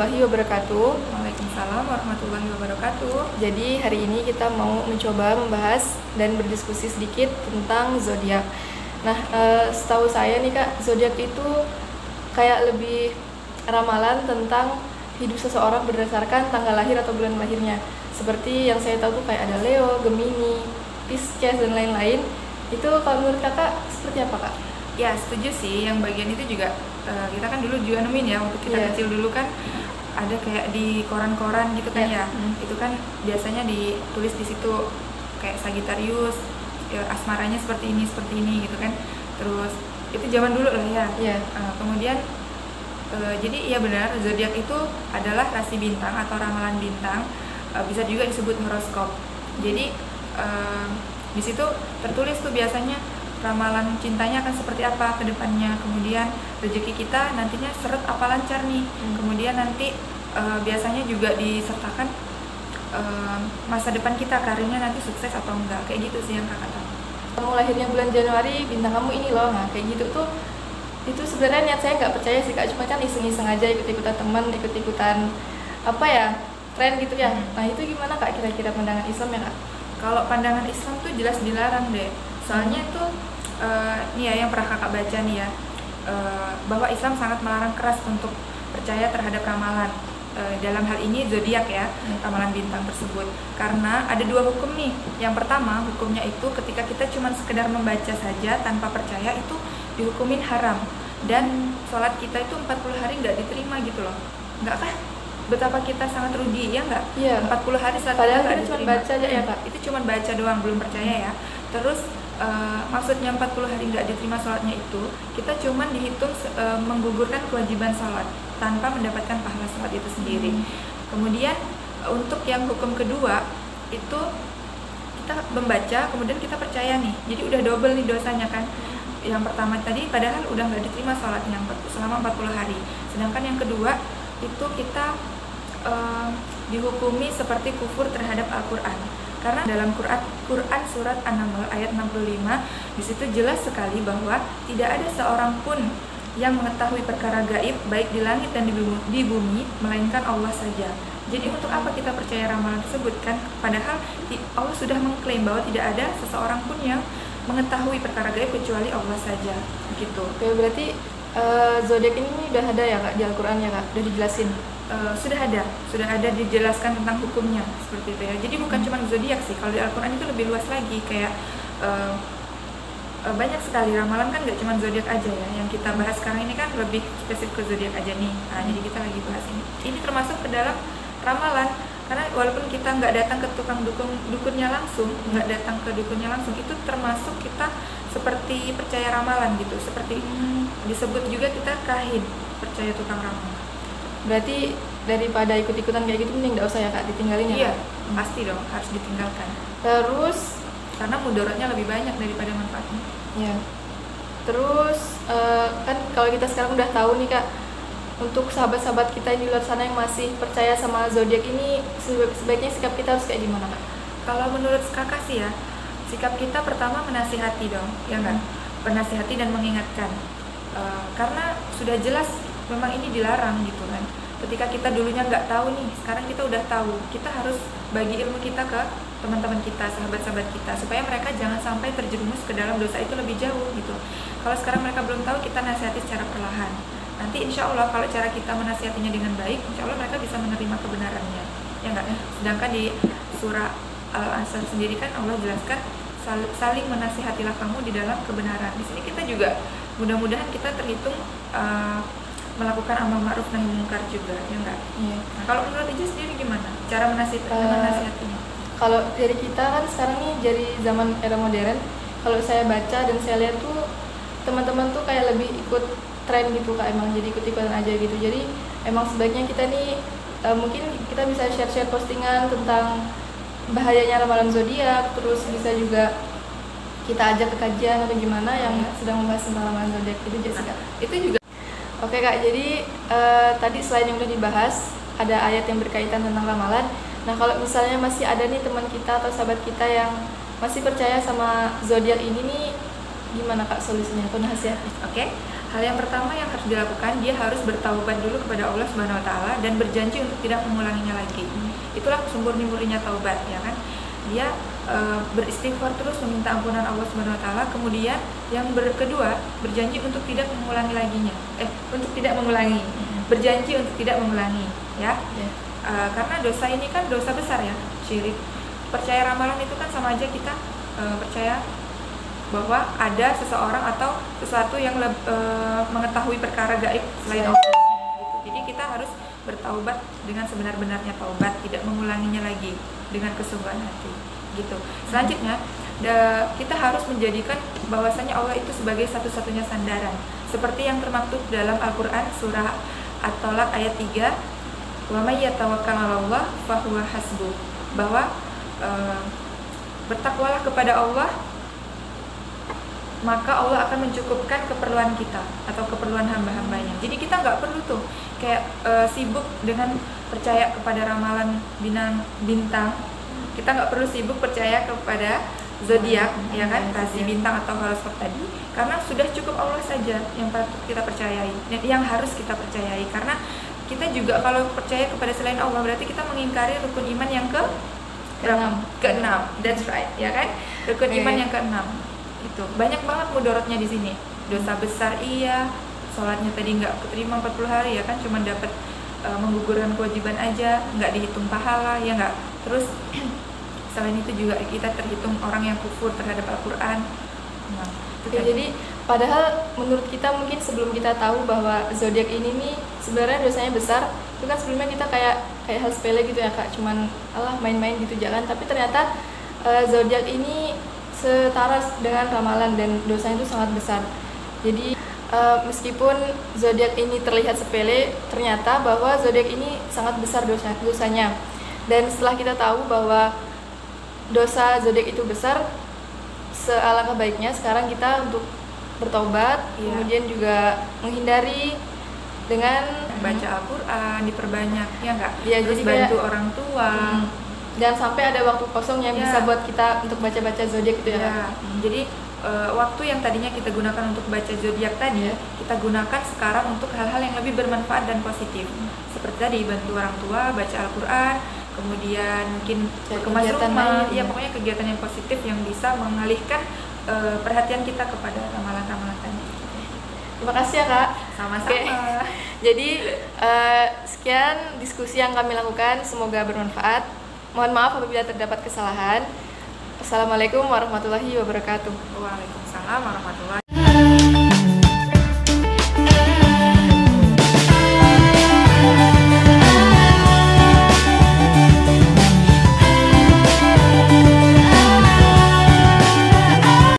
warahmatullahi wabarakatuh. Waalaikumsalam warahmatullahi wabarakatuh. Jadi hari ini kita mau mencoba membahas dan berdiskusi sedikit tentang zodiak. Nah, setahu saya nih Kak, zodiak itu kayak lebih ramalan tentang hidup seseorang berdasarkan tanggal lahir atau bulan lahirnya. Seperti yang saya tahu tuh kayak ada Leo, Gemini, Pisces dan lain-lain. Itu kalau menurut Kakak seperti apa Kak? Ya, setuju sih. Yang bagian itu juga kita kan dulu juga nemuin ya, waktu kita kecil dulu kan ada kayak di koran-koran gitu kan ya. Itu kan biasanya ditulis di situ kayak Sagittarius, asmaranya seperti ini gitu kan. Terus itu zaman dulu lah ya. Kemudian jadi iya benar, zodiak itu adalah rasi bintang atau ramalan bintang, bisa juga disebut horoskop. Jadi di situ tertulis tuh biasanya ramalan cintanya akan seperti apa ke depannya, kemudian rezeki kita nantinya seret apa lancar nih, kemudian nanti biasanya juga disertakan masa depan kita, karirnya nanti sukses atau enggak, kayak gitu sih yang kakak tahu. Kamu lahirnya bulan Januari, bintang kamu ini loh, nah kayak gitu tuh. Itu sebenarnya niat saya nggak percaya sih Kak, cuma kan iseng-iseng aja, ikut-ikutan teman, ikut-ikutan apa ya, tren gitu ya. Nah itu gimana Kak kira-kira pandangan Islam ya Kak? Kalau pandangan Islam tuh jelas dilarang deh, soalnya tuh nih ya yang pernah kakak baca nih ya, bahwa Islam sangat melarang keras untuk percaya terhadap ramalan, dalam hal ini zodiak ya, ramalan bintang tersebut, karena ada dua hukum nih. Yang pertama, hukumnya itu ketika kita cuma sekedar membaca saja tanpa percaya itu dihukumin haram, dan sholat kita itu 40 hari nggak diterima gitu loh. Nggak kah? Betapa kita sangat rugi, ya nggak? Iya. 40 hari sholat Padahal nggak kita cuma diterima. baca aja ya Kak? Itu cuma baca doang, belum percaya ya. Terus maksudnya 40 hari nggak diterima sholatnya itu, kita cuman dihitung menggugurkan kewajiban sholat tanpa mendapatkan pahala sholat itu sendiri. Kemudian untuk yang hukum kedua itu kita membaca kemudian kita percaya nih, jadi udah double nih dosanya kan. Yang pertama tadi padahal udah nggak diterima sholatnya selama 40 hari, sedangkan yang kedua itu kita dihukumi seperti kufur terhadap Al-Quran. Karena dalam Quran surat An-Naml ayat 65 di situ jelas sekali bahwa tidak ada seorang pun yang mengetahui perkara gaib baik di langit dan di bumi melainkan Allah saja. Jadi untuk apa kita percaya ramalan tersebut kan? Padahal Allah sudah mengklaim bahwa tidak ada seseorang pun yang mengetahui perkara gaib kecuali Allah saja. Gitu. Oke, berarti zodiak ini udah ada ya Kak di Al-Quran ya Kak? Udah dijelasin? Sudah ada dijelaskan tentang hukumnya seperti itu ya. Jadi bukan cuma zodiak sih, kalau di Al-Quran itu lebih luas lagi, kayak banyak sekali ramalan kan, nggak cuma zodiak aja ya. Yang kita bahas sekarang ini kan lebih spesifik ke zodiak aja nih. Nah, jadi kita lagi bahas ini. Ini termasuk ke dalam ramalan, karena walaupun kita nggak datang ke tukang dukunnya langsung, itu termasuk kita seperti percaya ramalan gitu. Seperti disebut juga kita kahin, percaya tukang ramalan. Berarti daripada ikut-ikutan kayak gitu mending nggak usah ya Kak, ditinggalin ya? Iya, Kak? pasti dong, harus ditinggalkan. Terus Karena mudaratnya lebih banyak daripada manfaatnya. ya. Terus kan kalau kita sekarang udah tahu nih Kak, untuk sahabat-sahabat kita yang di luar sana yang masih percaya sama zodiak ini, sebaiknya sikap kita harus kayak gimana Kak? Kalau menurut kakak sih ya, sikap kita pertama menasihati dong, ya kan? Menasihati dan mengingatkan, karena sudah jelas memang ini dilarang gitu kan. Ketika kita dulunya nggak tahu nih, sekarang kita udah tahu, kita harus bagi ilmu kita ke teman-teman kita, sahabat-sahabat kita, supaya mereka jangan sampai terjerumus ke dalam dosa itu lebih jauh gitu. Kalau sekarang mereka belum tahu, kita nasihati secara perlahan. Nanti insya Allah kalau cara kita menasihatinya dengan baik, insya Allah mereka bisa menerima kebenarannya, ya enggak? Sedangkan di surah Al-Ansar sendiri kan Allah jelaskan saling menasihatilah kamu di dalam kebenaran. Di sini kita juga mudah-mudahan kita terhitung melakukan amal ma'ruf nahi munkar juga, ya enggak? Iya. Nah, kalau menurut Ija sendiri gimana cara menasihatinya? Kalau dari kita kan sekarang nih dari zaman era modern, kalau saya baca dan saya lihat tuh teman-teman tuh kayak lebih ikut tren gitu Kak, emang jadi ikut-ikutan aja gitu. Jadi emang sebaiknya kita nih mungkin kita bisa share-share postingan tentang bahayanya ramalan zodiak, terus bisa juga kita ajak ke kajian atau gimana yang sedang membahas tentang ramalan zodiak itu Jessica. Itu juga. Oke Kak, jadi tadi selain yang udah dibahas, ada ayat yang berkaitan tentang ramalan. Nah kalau misalnya masih ada nih teman kita atau sahabat kita yang masih percaya sama zodiak ini nih, gimana Kak solusinya atau nasihatnya? Oke. Hal yang pertama yang harus dilakukan, dia harus bertaubat dulu kepada Allah Subhanahu wa taala dan berjanji untuk tidak mengulanginya lagi. Itulah semurni-murninya taubat, ya kan? Dia beristighfar terus meminta ampunan Allah Subhanahu wa taala. Kemudian yang kedua, berjanji untuk tidak mengulangi laginya. Untuk tidak mengulangi. Berjanji untuk tidak mengulangi, ya. Karena dosa ini kan dosa besar ya, syirik. Percaya ramalan itu kan sama aja kita percaya bahwa ada seseorang atau sesuatu yang mengetahui perkara gaib selain Allah. Gitu. Jadi kita harus bertaubat dengan sebenar-benarnya taubat, tidak mengulanginya lagi dengan kesungguhan hati. Gitu. Selanjutnya, kita harus menjadikan bahwasanya Allah itu sebagai satu-satunya sandaran. Seperti yang termaktub dalam Al-Qur'an surah At-Tolak ayat 3, "Wa may yatawakkal 'alallah fahuwa hasbuh." Bahwa bertakwalah kepada Allah, maka Allah akan mencukupkan keperluan kita atau keperluan hamba-hambanya. Jadi kita nggak perlu tuh kayak sibuk dengan percaya kepada ramalan bintang. Kita nggak perlu sibuk percaya kepada zodiak, ya kan, rasi bintang atau horoskop tadi, karena sudah cukup Allah saja yang patut kita percayai, yang harus kita percayai. Karena kita juga kalau percaya kepada selain Allah berarti kita mengingkari rukun iman yang keenam. That's right, ya kan? Rukun iman yang keenam. Itu banyak banget mudorotnya di sini. Dosa besar iya, sholatnya tadi nggak keterima 40 hari, ya kan, cuma dapat menggugurkan kewajiban aja, nggak dihitung pahala, ya nggak. Terus selain itu juga kita terhitung orang yang kufur terhadap Al-Quran. Nah, jadi padahal menurut kita mungkin sebelum kita tahu bahwa zodiak ini nih sebenarnya dosanya besar, itu kan sebelumnya kita kayak hal sepele gitu ya Kak, cuman main-main gitu jalan, tapi ternyata zodiak ini setara dengan ramalan dan dosanya itu sangat besar. Jadi meskipun zodiak ini terlihat sepele, ternyata bahwa zodiak ini sangat besar dosanya. Dan setelah kita tahu bahwa dosa zodiak itu besar, sealangkah baiknya sekarang kita untuk bertobat, kemudian juga menghindari dengan baca Al-Quran, diperbanyak, ya nggak? Ya, terus jadi bantu kayak, orang tua. Dan sampai ada waktu kosong yang bisa buat kita untuk baca-baca zodiak itu ya. Jadi waktu yang tadinya kita gunakan untuk baca zodiak tadi, kita gunakan sekarang untuk hal-hal yang lebih bermanfaat dan positif. Seperti tadi bantu orang tua, baca Al-Quran, kemudian mungkin kemas rumah, ya pokoknya kegiatan yang positif yang bisa mengalihkan perhatian kita kepada ramalan-ramalan tadi. Terima kasih ya Kak. Sama-sama. Jadi sekian diskusi yang kami lakukan, semoga bermanfaat. Mohon maaf apabila terdapat kesalahan. Assalamualaikum warahmatullahi wabarakatuh. Waalaikumsalam warahmatullahi